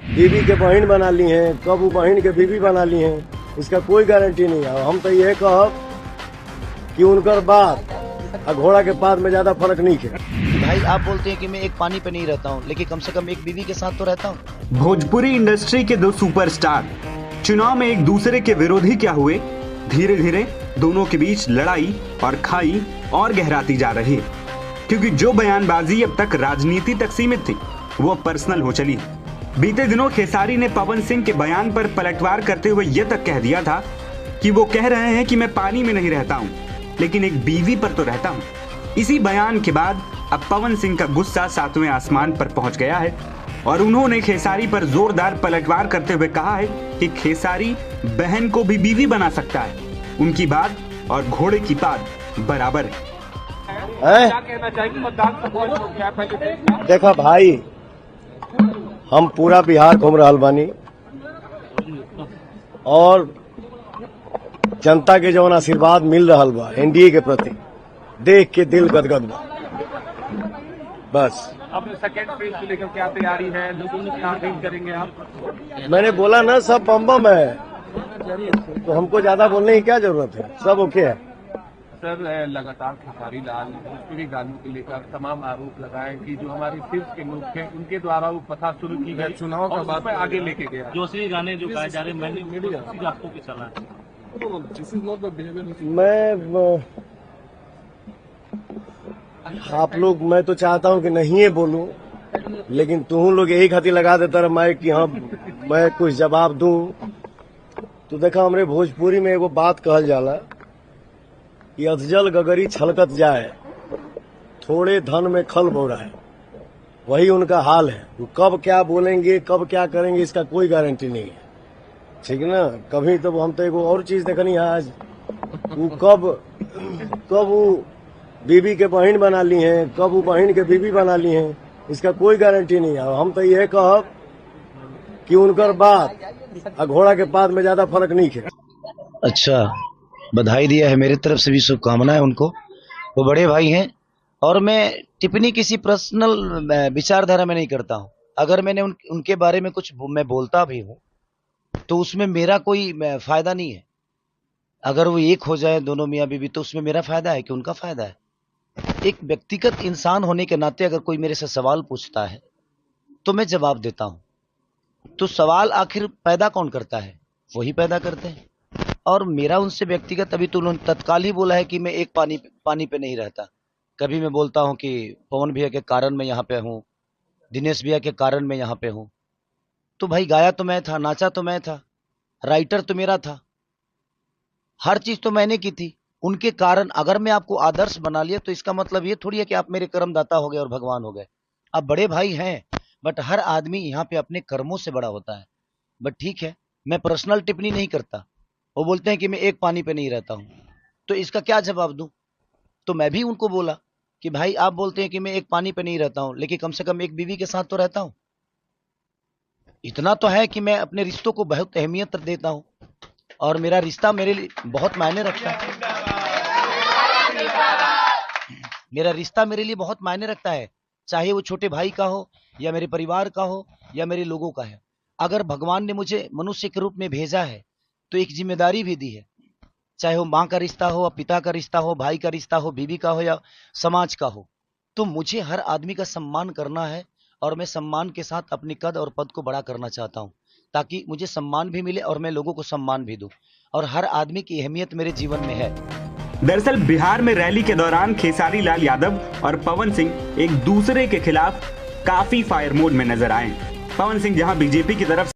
बीवी के बहन बना ली हैं, कब वो बहन के बीवी बना ली हैं, इसका कोई गारंटी नहीं है। हम तो ये कहब कि उनकर बात और घोड़ा के पात में ज्यादा फर्क नहीं है। भाई आप बोलते हैं कि मैं एक पानी पे नहीं रहता हूँ, लेकिन कम से कम एक बीवी के साथ तो रहता हूँ। भोजपुरी इंडस्ट्री के दो सुपरस्टार चुनाव में एक दूसरे के विरोधी क्या हुए, धीरे धीरे दोनों के बीच लड़ाई और खाई और गहराती जा रही है, क्योंकि जो बयानबाजी अब तक राजनीति तक सीमित थी वो पर्सनल हो चली। बीते दिनों खेसारी ने पवन सिंह के बयान पर पलटवार करते हुए यह तक कह दिया था कि वो कह रहे हैं कि मैं पानी में नहीं रहता हूं, लेकिन एक बीवी पर तो रहता हूं। इसी बयान के बाद अब पवन सिंह का गुस्सा सातवें आसमान पर पहुंच गया है और उन्होंने खेसारी पर जोरदार पलटवार करते हुए कहा है कि खेसारी बहन को भी बीवी बना सकता है, उनकी बात और घोड़े की बात बराबर है। देखा भाई, हम पूरा बिहार घूम रहल बानी और जनता के जौन आशीर्वाद मिल रहल बा एनडीए के प्रति, देख के दिल गदगद बा। बस अब सेकंड फेज को लेकर क्या तैयारी है, लोगों ने क्या फील करेंगे आप? मैंने बोला ना, सब बम बम है, तो हमको ज्यादा बोलने की क्या जरूरत है, सब ओके है। सर, लगातार खेसारी लाल भोजपुरी गानों को लेकर तमाम आरोप लगाए कि जो हमारे सिर्फ के लोग थे उनके द्वारा वो प्रथा शुरू की गई, चुनाव का बात आगे लेके गया। जो असली गाने जो गाए जा रहे हैं, मैंने आपको की सलाह आप लोग, मैं तो चाहता हूं कि नहीं ये बोलूं, लेकिन तुम लोग यही खातिर लगा देता रहा मैं कि हाँ मैं कुछ जवाब दूं। तो देखा, हमरे भोजपुरी में एगो बात कहल जाला कि अधजल गगरी छलकत जाए, थोड़े धन में खल बौराए। वही उनका हाल है। वो कब क्या बोलेंगे, कब क्या करेंगे, इसका कोई गारंटी नहीं है, ठीक है ना। कभी तो हम तो एगो और चीज देखनी है आज, वो कब वो बीवी के बहन बना ली हैं, कब वो बहन के बीवी बना ली हैं, इसका कोई गारंटी नहीं है। हम तो ये कहब कि उनकर बात और घोड़ा के पात में ज्यादा फर्क नहीं है। अच्छा, बधाई दिया है, मेरी तरफ से भी शुभकामनाएं उनको। वो बड़े भाई हैं और मैं टिप्पणी किसी पर्सनल विचारधारा में नहीं करता हूं। अगर मैंने उनके बारे में कुछ मैं बोलता भी हूं तो उसमें मेरा कोई फायदा नहीं है। अगर वो एक हो जाए दोनों मियाँ बीवी तो उसमें मेरा फायदा है कि उनका फायदा है। एक व्यक्तिगत इंसान होने के नाते अगर कोई मेरे से सवाल पूछता है तो मैं जवाब देता हूं। तो सवाल आखिर पैदा कौन करता है? वही पैदा करते हैं। और मेरा उनसे व्यक्तिगत, अभी तो उन्होंने तत्काल ही बोला है कि मैं एक पानी पे नहीं रहता। कभी मैं बोलता हूं कि पवन भैया के कारण मैं यहाँ पे हूँ, दिनेश भैया के कारण मैं यहाँ पे हूँ। तो भाई गाया तो मैं था, नाचा तो मैं था, राइटर तो मेरा था, हर चीज तो मैंने की थी। उनके कारण अगर मैं आपको आदर्श बना लिया तो इसका मतलब ये थोड़ी है कि आप मेरे कर्मदाता हो गए और भगवान हो गए। आप बड़े भाई हैं, बट हर आदमी यहाँ पे अपने कर्मों से बड़ा होता है। बट ठीक है, मैं पर्सनल टिप्पणी नहीं करता। वो बोलते हैं कि मैं एक पानी पे नहीं रहता हूं, तो इसका क्या जवाब दूं? तो मैं भी उनको बोला कि भाई आप बोलते हैं कि मैं एक पानी पे नहीं रहता हूं, लेकिन कम से कम एक बीवी के साथ तो रहता हूं। इतना तो है कि मैं अपने रिश्तों को बहुत अहमियत देता हूं और मेरा रिश्ता मेरे लिए बहुत मायने रखता है। मेरा रिश्ता मेरे लिए बहुत मायने रखता है, चाहे वो छोटे भाई का हो या मेरे परिवार का हो या मेरे लोगों का है। अगर भगवान ने मुझे मनुष्य के रूप में भेजा है तो एक जिम्मेदारी भी दी है, चाहे वो माँ का रिश्ता हो, पिता का रिश्ता हो, भाई का रिश्ता हो, बीवी का हो या समाज का हो। तो मुझे हर आदमी का सम्मान करना है और मैं सम्मान के साथ अपनी कद और पद को बड़ा करना चाहता हूँ, ताकि मुझे सम्मान भी मिले और मैं लोगों को सम्मान भी दूं। और हर आदमी की अहमियत मेरे जीवन में है। दरअसल बिहार में रैली के दौरान खेसारी लाल यादव और पवन सिंह एक दूसरे के खिलाफ काफी फायर मोड में नजर आए। पवन सिंह जहां बीजेपी की तरफ